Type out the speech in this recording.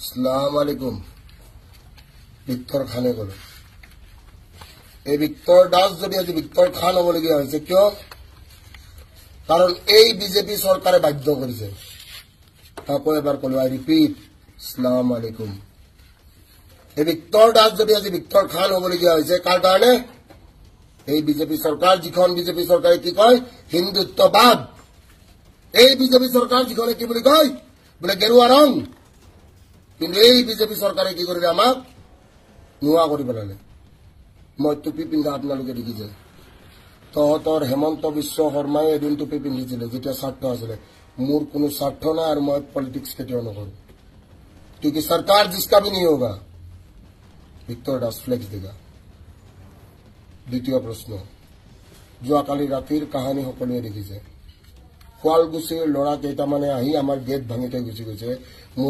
আসসালামু আলাইকুম। ভিক্টৰ খানে গ'ল। এই ভিক্টৰ দাস যদি আজি ভিক্টৰ খান হবলগীয়া হৈছে কিয়? কাৰণ এই বিজেপি চৰকাৰে বাধ্য কৰিছে। আকৌ এবাৰ ক'লো, আই ৰিপিট, আসসালামু আলাইকুম। এই ভিক্টৰ দাস যদি আজি ভিক্টৰ খান হবলগীয়া হৈছে কাৰ কাৰণে? এই বিজেপি চৰকাৰ, যিখন বিজেপি চৰকাৰে কি কয় হিন্দুত্ববাদ। এই বিজেপি চৰকাৰ যিখনে কি বুলি কয় বোলে গেৰুৱা ৰং। কিন্তু এই বিজেপি চৰকাৰে কি কৰিলে আমাক নোৱা কৰি পেলালে। মই টুপি পিন্ধা আপোনালোকে দেখিছে। তহঁতৰ হেমন্ত বিশ্ব শৰ্মাই এদিন টুপি পিন্ধিছিলে যেতিয়া স্বাৰ্থ আছিলে। মোৰ কোনো স্বাৰ্থ নাই আৰু মই পলিটিক্স কেতিয়াও নকৰোঁ। क्योंकि सरकार जिसका भी नहीं होगा ভিক্টৰ দাস ফ্লেক্স দেগা। দ্বিতীয় প্ৰশ্ন, যোৱাকালি ৰাতিৰ কাহিনী সকলোৱে দেখিছে। শুৱালকুছিৰ ল'ৰা কেইটামানে আহি আমাৰ গেট ভাঙি থৈ গুচি গৈছে